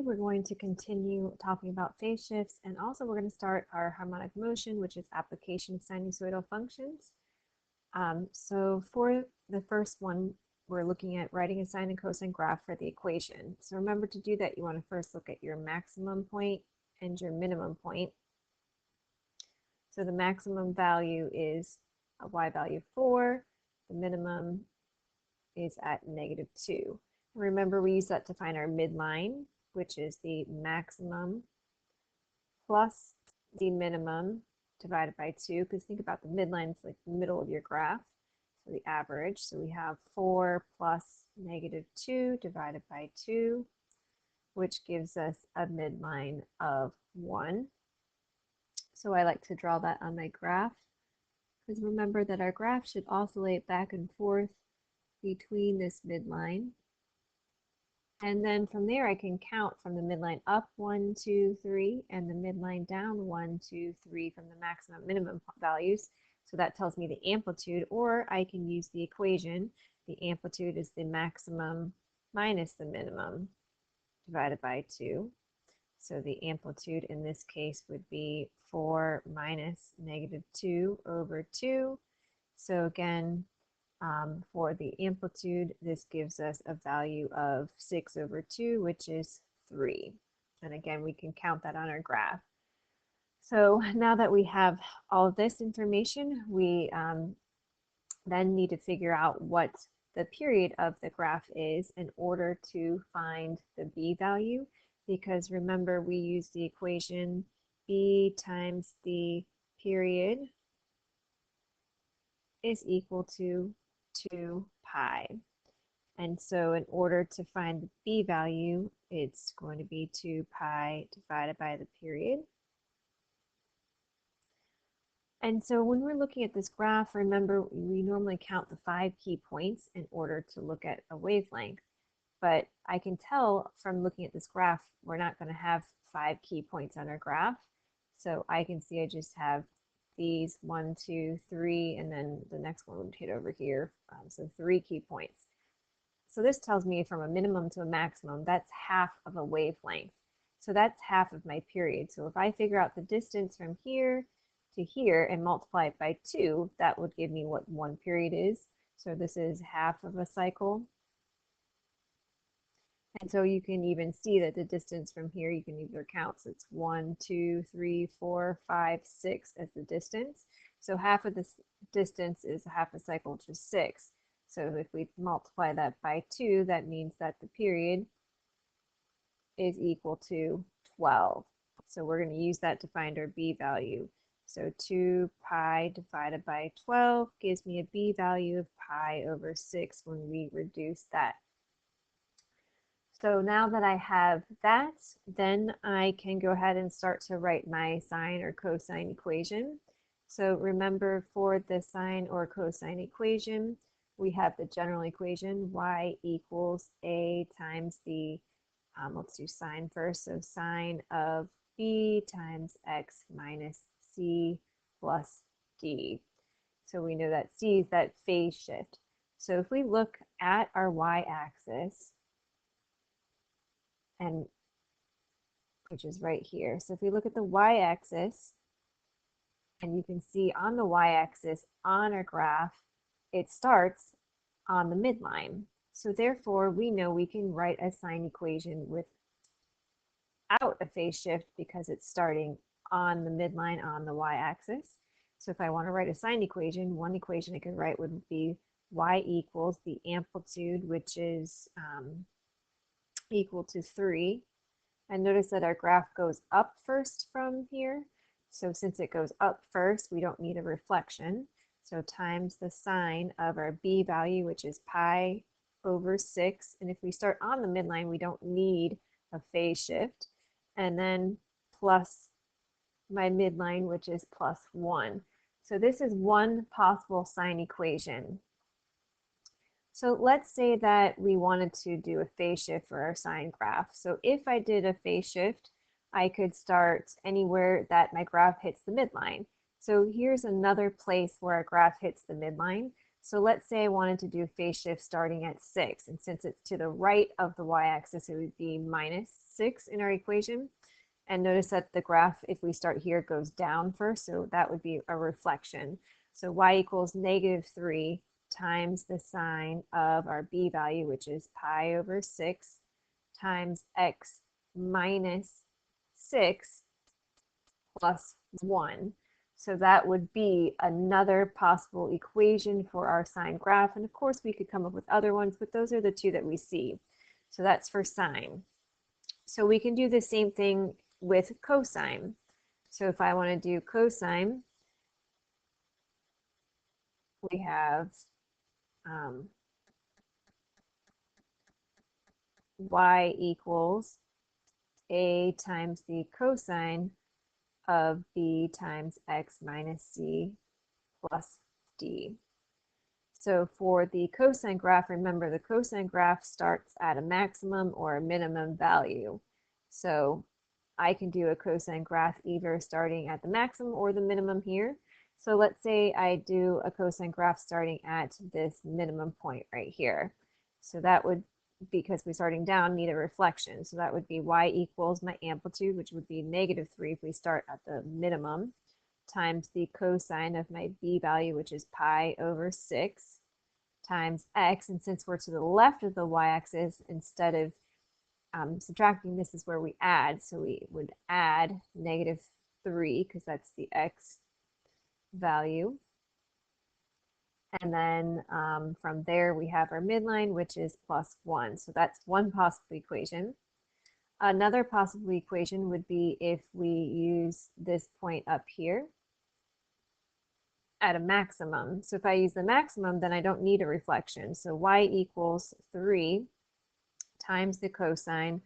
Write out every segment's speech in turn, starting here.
We're going to continue talking about phase shifts, and also we're going to start our harmonic motion, which is application of sinusoidal functions. So for the first one, we're looking at writing a sine and cosine graph for the equation. So remember, to do that, you want to first look at your maximum point and your minimum point. So the maximum value is a y value of 4. The minimum is at -2. And remember, we use that to find our midline, which is the maximum plus the minimum divided by 2, because think about the midline, it's like the middle of your graph, so the average. So we have 4 plus -2 divided by 2, which gives us a midline of 1. So I like to draw that on my graph, because remember that our graph should oscillate back and forth between this midline. And then from there, I can count from the midline up 1, 2, 3, and the midline down 1, 2, 3 from the maximum minimum values. So that tells me the amplitude, or I can use the equation. The amplitude is the maximum minus the minimum divided by 2. So the amplitude in this case would be 4 minus -2 over 2. So again, for the amplitude, this gives us a value of 6 over 2, which is 3. And again, we can count that on our graph. So now that we have all of this information, we then need to figure out what the period of the graph is in order to find the b value, because remember, we use the equation b times the period is equal to 2 pi. And so in order to find the b value, it's going to be 2 pi divided by the period. And so when we're looking at this graph, remember, we normally count the 5 key points in order to look at a wavelength. But I can tell from looking at this graph, we're not going to have 5 key points on our graph. So I can see I just have these 1, 2, 3, and then the next one would hit over here. So 3 key points. So this tells me from a minimum to a maximum, that's half of a wavelength. So that's half of my period. So if I figure out the distance from here to here and multiply it by 2, that would give me what 1 period is. So this is half of a cycle. And so you can even see that the distance from here, you can either count. So it's 1, 2, 3, 4, 5, 6 as the distance. So half of this distance is half a cycle, which is 6. So if we multiply that by 2, that means that the period is equal to 12. So we're going to use that to find our b value. So 2 pi divided by 12 gives me a b value of pi over 6 when we reduce that. So now that I have that, then I can go ahead and start to write my sine or cosine equation. So remember, for the sine or cosine equation, we have the general equation, y equals a times the, let's do sine first, so sine of b times x minus c plus d. So we know that c is that phase shift. So if we look at our y-axis, and which is right here. So if we look at the y-axis, and you can see on the y-axis on our graph, it starts on the midline. So therefore, we know we can write a sine equation without a phase shift because it's starting on the midline on the y-axis. So if I want to write a sine equation, one equation I could write would be y equals the amplitude, which is equal to 3. And notice that our graph goes up first from here. So since it goes up first, we don't need a reflection. So times the sine of our b value, which is pi over 6. And if we start on the midline, we don't need a phase shift. And then plus my midline, which is plus 1. So this is one possible sine equation. So let's say that we wanted to do a phase shift for our sine graph. So if I did a phase shift, I could start anywhere that my graph hits the midline. So here's another place where our graph hits the midline. So let's say I wanted to do phase shift starting at 6, and since it's to the right of the y-axis, it would be minus 6 in our equation. And notice that the graph, if we start here, goes down first, so that would be a reflection. So y equals -3 times the sine of our b value, which is pi over 6, times x minus 6 plus 1. So that would be another possible equation for our sine graph. And of course, we could come up with other ones, but those are the two that we see. So that's for sine. So we can do the same thing with cosine. So if I want to do cosine, we have y equals a times the cosine of b times x minus c plus d. So for the cosine graph, remember the cosine graph starts at a maximum or a minimum value. So I can do a cosine graph either starting at the maximum or the minimum here. So let's say I do a cosine graph starting at this minimum point right here. So that would, because we're starting down, need a reflection. So that would be y equals my amplitude, which would be -3 if we start at the minimum, times the cosine of my b value, which is pi over 6, times x. And since we're to the left of the y-axis, instead of subtracting, this is where we add. So we would add -3 because that's the x value. And then from there, we have our midline, which is +1. So that's one possible equation. Another possible equation would be if we use this point up here at a maximum. So if I use the maximum, then I don't need a reflection. So y equals 3 times the cosine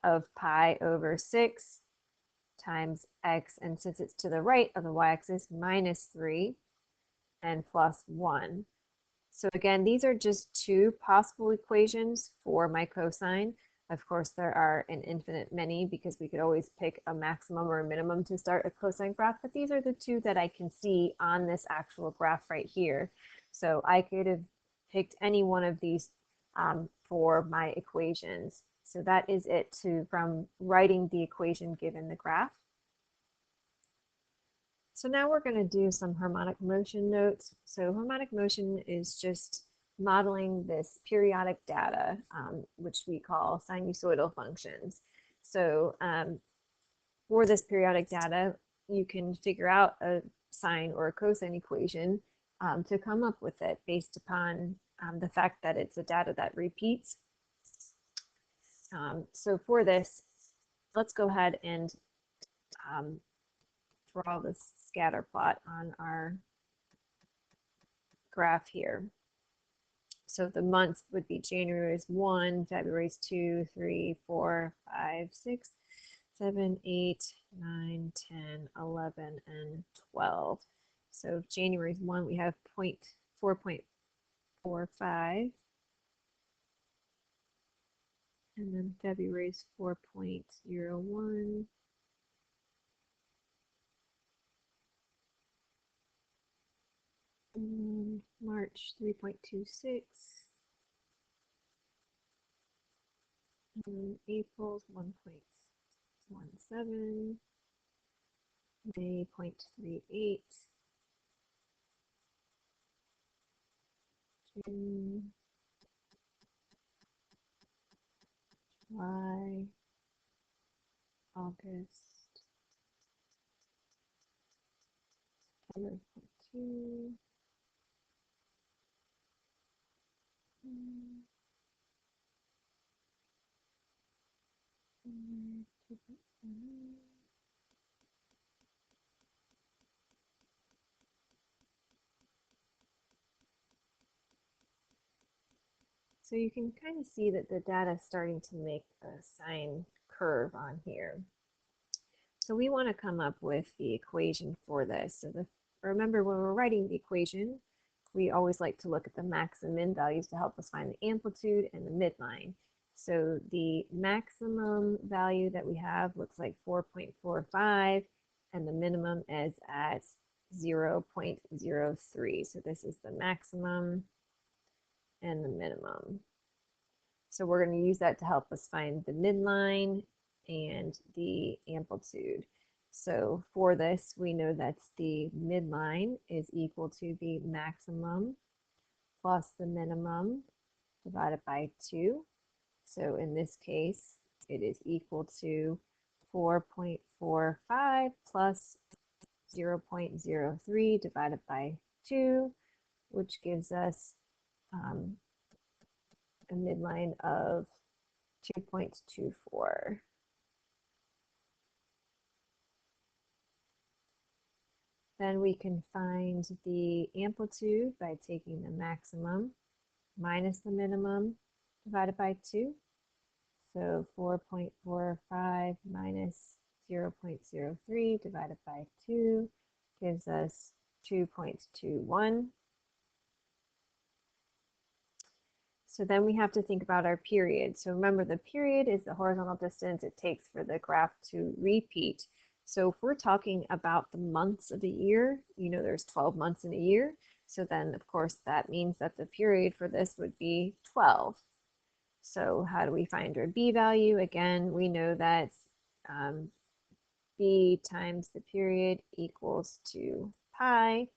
of pi over 6 times x, and since it's to the right of the y-axis, -3 and +1. So again, these are just two possible equations for my cosine. Of course, there are an infinite many because we could always pick a maximum or a minimum to start a cosine graph, but these are the two that I can see on this actual graph right here. So I could have picked any one of these for my equations. So that is it from writing the equation given the graph. So now we're going to do some harmonic motion notes. So harmonic motion is just modeling this periodic data, which we call sinusoidal functions. So for this periodic data, you can figure out a sine or a cosine equation to come up with it based upon the fact that it's a data that repeats. So for this, let's go ahead and draw this scatter plot on our graph here. So the months would be January is 1, February is 2, 3, 4, 5, 6, 7, 8, 9, 10, 11, and 12. So January is 1, we have 4.45. And then February is 4.01. And March 3.26. And April's 1.17. May 0.38. June, July, August, September 0.2. So you can kind of see that the data is starting to make a sine curve on here. So we want to come up with the equation for this. So remember, when we're writing the equation, we always like to look at the max and min values to help us find the amplitude and the midline. So the maximum value that we have looks like 4.45, and the minimum is at 0.03. So this is the maximum and the minimum. So we're going to use that to help us find the midline and the amplitude. So for this, we know that the midline is equal to the maximum plus the minimum divided by 2. So in this case, it is equal to 4.45 plus 0.03 divided by 2, which gives us a midline of 2.24. Then we can find the amplitude by taking the maximum minus the minimum divided by 2. So 4.45 minus 0.03 divided by 2 gives us 2.21. So then we have to think about our period. So remember, the period is the horizontal distance it takes for the graph to repeat. So if we're talking about the months of a year, there's 12 months in a year. So then, of course, that means that the period for this would be 12. So how do we find our b value? Again, we know that b times the period equals to pi.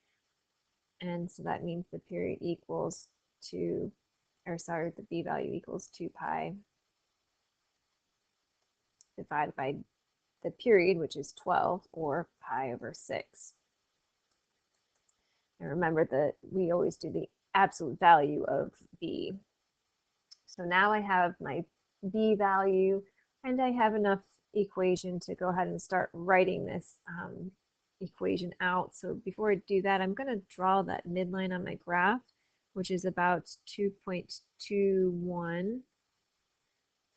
And so that means the period equals to, the b value equals 2 pi divided by the period, which is 12, or pi over 6. And remember that we always do the absolute value of b. So now I have my b value, and I have enough equation to go ahead and start writing this equation out. So before I do that, I'm going to draw that midline on my graph, which is about 2.21.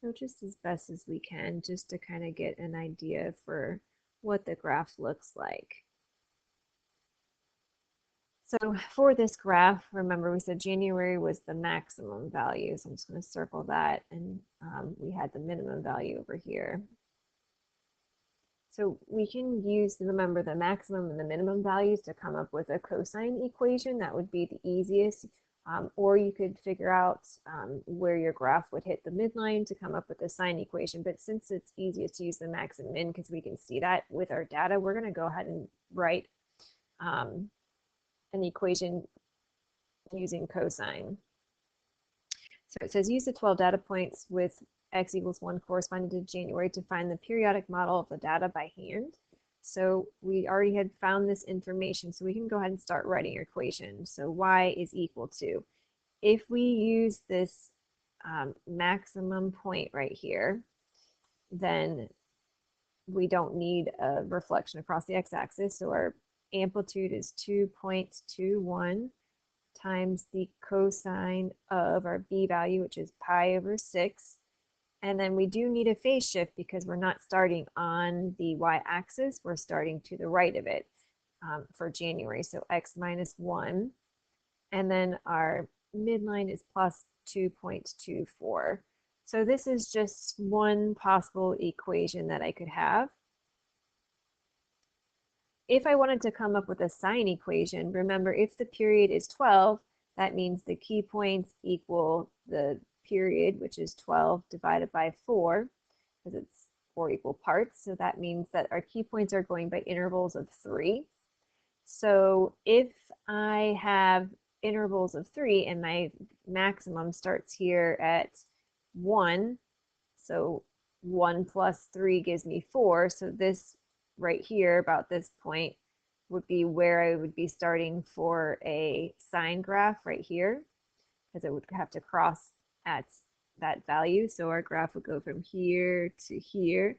So just as best as we can, just to kind of get an idea for what the graph looks like. So for this graph, remember we said January was the maximum value. So I'm just going to circle that, and we had the minimum value over here. So we can remember the maximum and the minimum values to come up with a cosine equation. That would be the easiest. Or you could figure out where your graph would hit the midline to come up with a sine equation. But since it's easiest to use the max and min because we can see that with our data, we're going to go ahead and write an equation using cosine. So it says use the 12 data points with x equals 1 corresponding to January to find the periodic model of the data by hand. So we already had found this information, so we can go ahead and start writing your equation. So y is equal to, if we use this maximum point right here, then we don't need a reflection across the x-axis. So our amplitude is 2.21 times the cosine of our b value, which is pi over 6. And then we do need a phase shift because we're not starting on the y-axis, we're starting to the right of it for January. So x minus 1. And then our midline is plus 2.24. So this is just one possible equation that I could have. If I wanted to come up with a sine equation, remember if the period is 12, that means the key points equal the period, which is 12 divided by 4, because it's 4 equal parts. So that means that our key points are going by intervals of 3. So if I have intervals of 3 and my maximum starts here at 1, so 1 plus 3 gives me 4. So this right here, about this point, would be where I would be starting for a sine graph right here, because it would have to cross at that value. So our graph would go from here to here,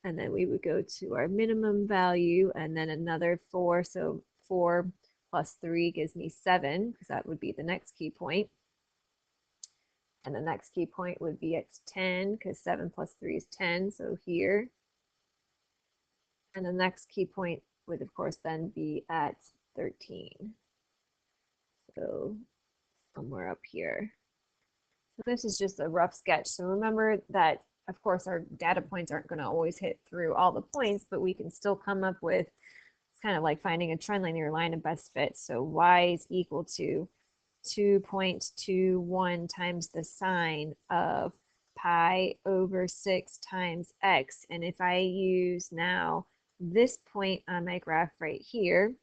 and then we would go to our minimum value, and then another 4. So 4 plus 3 gives me 7, because that would be the next key point. And the next key point would be at 10, because 7 plus 3 is 10, so here. And the next key point would, of course, then be at 13. So somewhere up here. So this is just a rough sketch. So remember that, of course, our data points aren't going to always hit through all the points, but we can still come up with kind of like finding a trend line or line of best fit. So y is equal to 2.21 times the sine of pi over 6 times x. And if I use now this point on my graph right here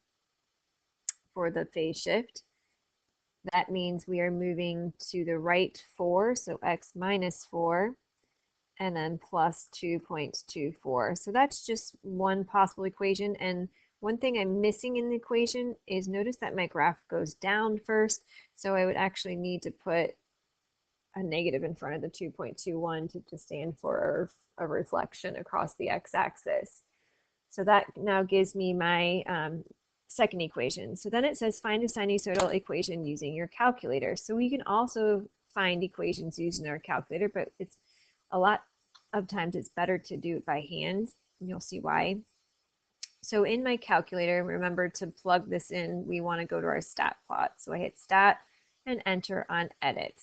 for the phase shift, that means we are moving to the right 4, so x minus 4, and then plus 2.24. So that's just one possible equation. And one thing I'm missing in the equation is notice that my graph goes down first. So I would actually need to put a negative in front of the 2.21 to stand for a reflection across the x-axis. So that now gives me my second equation. So then it says find a sinusoidal equation using your calculator. So we can also find equations using our calculator, but it's a lot of times it's better to do it by hand. And you'll see why. So in my calculator, remember to plug this in. We want to go to our stat plot. So I hit stat and enter on edit.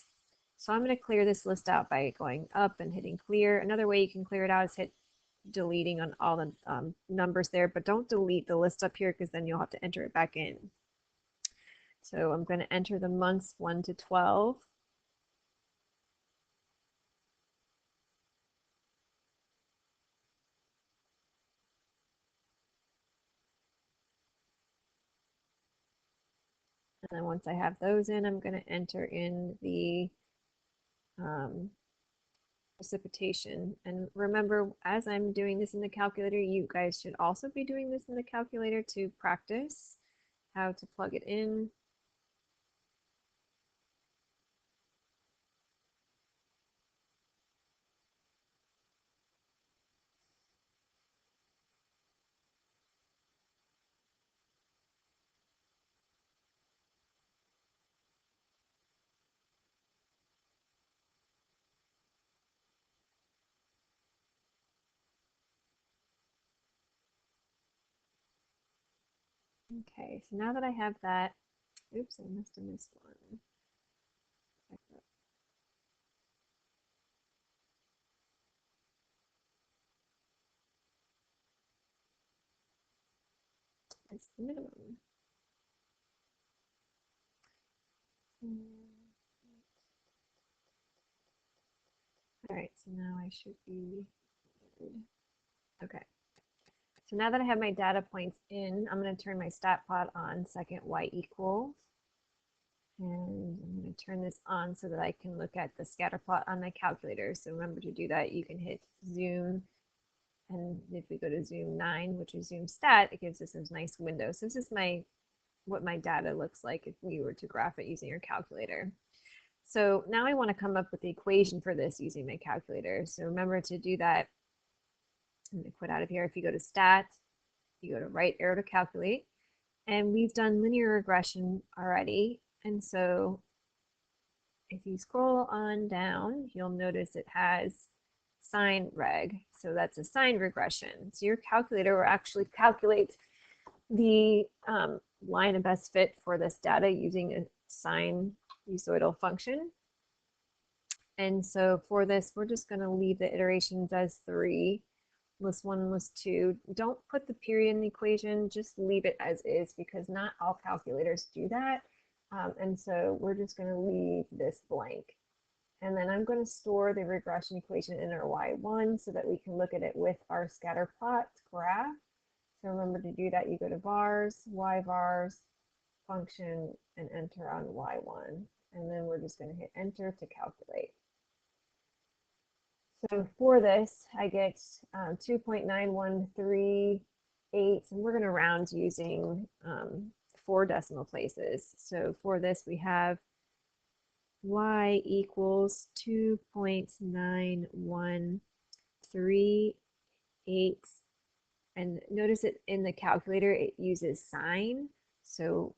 So I'm going to clear this list out by going up and hitting clear. Another way you can clear it out is hit deleting on all the numbers there, but don't delete the list up here because then you'll have to enter it back in. So I'm going to enter the months 1 to 12. And then once I have those in, I'm going to enter in the precipitation. And remember, as I'm doing this in the calculator, you guys should also be doing this in the calculator to practice how to plug it in. Okay, so now that I have that, oops, I must have missed one. It's the minimum. All right, so now I should be good. Okay. So now that I have my data points in, I'm going to turn my stat plot on second y equals. And I'm going to turn this on so that I can look at the scatter plot on my calculator. So remember to do that. You can hit zoom. And if we go to zoom 9, which is zoom stat, it gives us this nice window. So this is what my data looks like if we were to graph it using your calculator. So now I want to come up with the equation for this using my calculator. So remember to do that. I'm going to quit out of here. If you go to stat, you go to right arrow to calculate. And we've done linear regression already. And so if you scroll on down, you'll notice it has sine reg. So that's a sine regression. So your calculator will actually calculate the line of best fit for this data using a sinusoidal function. And so for this, we're just going to leave the iterations as 3. List 1, list 2. Don't put the period in the equation, just leave it as is because not all calculators do that. And so we're just going to leave this blank. And then I'm going to store the regression equation in our y1 so that we can look at it with our scatter plot graph. So remember to do that, you go to vars, y vars, function, and enter on y1. And then we're just going to hit enter to calculate. So for this, I get 2.9138, and we're going to round using 4 decimal places. So for this, we have y equals 2.9138, and notice it in the calculator, it uses sine. So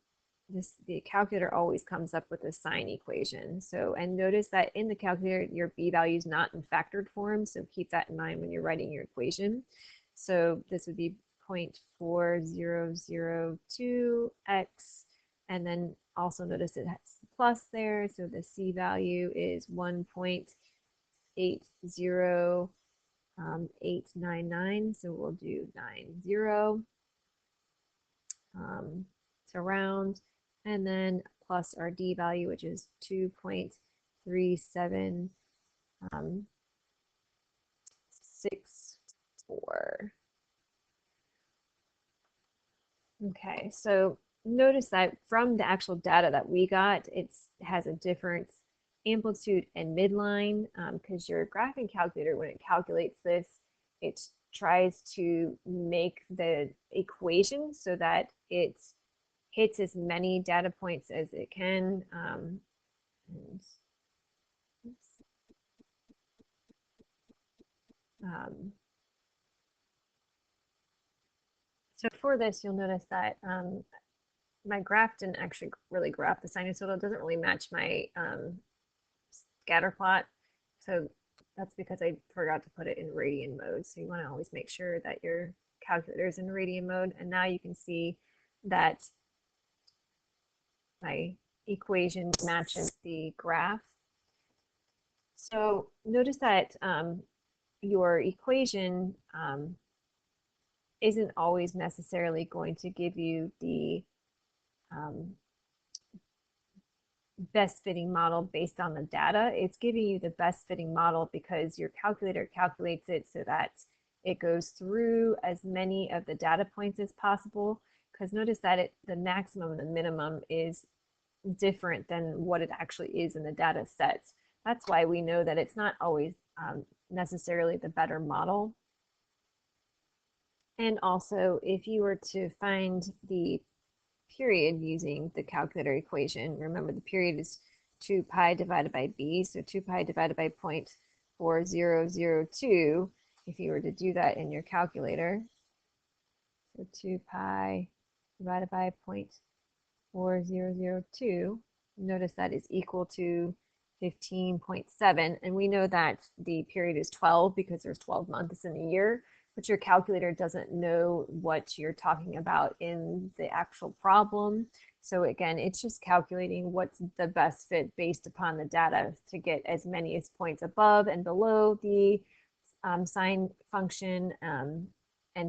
the calculator always comes up with a sine equation. So, and notice that in the calculator, your b value is not in factored form. So keep that in mind when you're writing your equation. So this would be 0.4002x. And then also notice it has plus there. So the c value is 1.80899. So we'll do 90. to round, and then plus our D value, which is 2.3764. Okay, so notice that from the actual data that we got, it has a different amplitude and midline because your graphing calculator, when it calculates this, it tries to make the equation so that it hits as many data points as it can. And, um, so for this, you'll notice that my graph didn't actually really graph the sinusoidal. It doesn't really match my scatter plot. So that's because I forgot to put it in radian mode. So you want to always make sure that your calculator is in radian mode. And now you can see that my equation matches the graph. So notice that your equation isn't always necessarily going to give you the um, best fitting model based on the data. It's giving you the best fitting model because your calculator calculates it so that it goes through as many of the data points as possible. Because notice that the maximum and the minimum is different than what it actually is in the data sets. That's why we know that it's not always necessarily the better model. And also, if you were to find the period using the calculator equation, remember the period is 2 pi divided by b, so 2 pi divided by 0.4002, if you were to do that in your calculator, so 2 pi divided by 0.4002, notice that is equal to 15.7, and we know that the period is 12 because there's 12 months in a year, but your calculator doesn't know what you're talking about in the actual problem. So again, it's just calculating what's the best fit based upon the data to get as many as points above and below the sine function and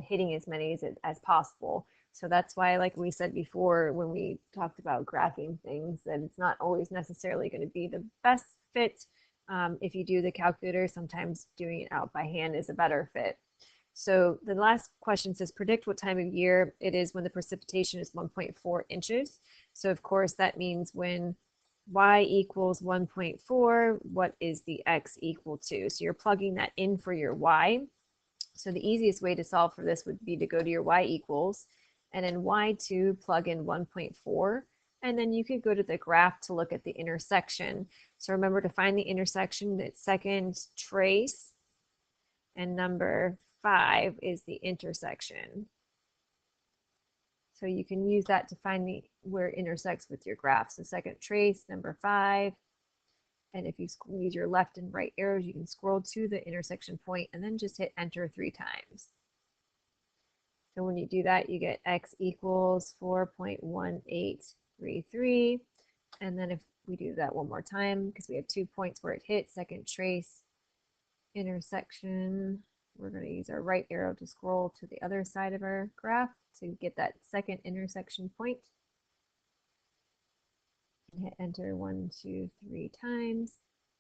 hitting as many as possible. So that's why, like we said before, when we talked about graphing things, that it's not always necessarily going to be the best fit. If you do the calculator, sometimes doing it out by hand is a better fit. So the last question says, predict what time of year it is when the precipitation is 1.4 inches. So of course, that means when y equals 1.4, what is the x equal to? So you're plugging that in for your y. So the easiest way to solve for this would be to go to your y equals, and in y2 plug in 1.4, and then you could go to the graph to look at the intersection. So remember to find the intersection, it's second trace, and number 5 is the intersection. So you can use that to find where it intersects with your graph. So second trace, number 5. And if you use your left and right arrows, you can scroll to the intersection point and then just hit enter 3 times. So when you do that, you get x equals 4.1833. And then if we do that one more time, because we have 2 points where it hit, second trace, intersection, we're going to use our right arrow to scroll to the other side of our graph to get that second intersection point. And hit enter 1, 2, 3 times.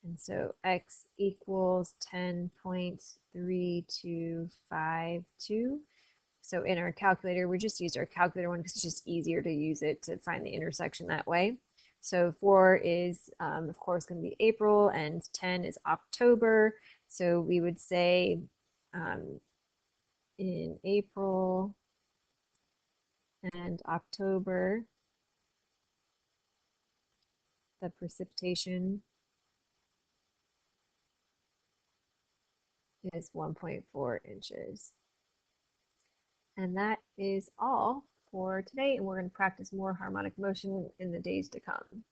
And so x equals 10.3252. So in our calculator, we just used our calculator one because it's just easier to use it to find the intersection that way. So 4 is, of course, going to be April, and 10 is October. So we would say in April and October, the precipitation is 1.4 inches. And that is all for today, and we're going to practice more harmonic motion in the days to come.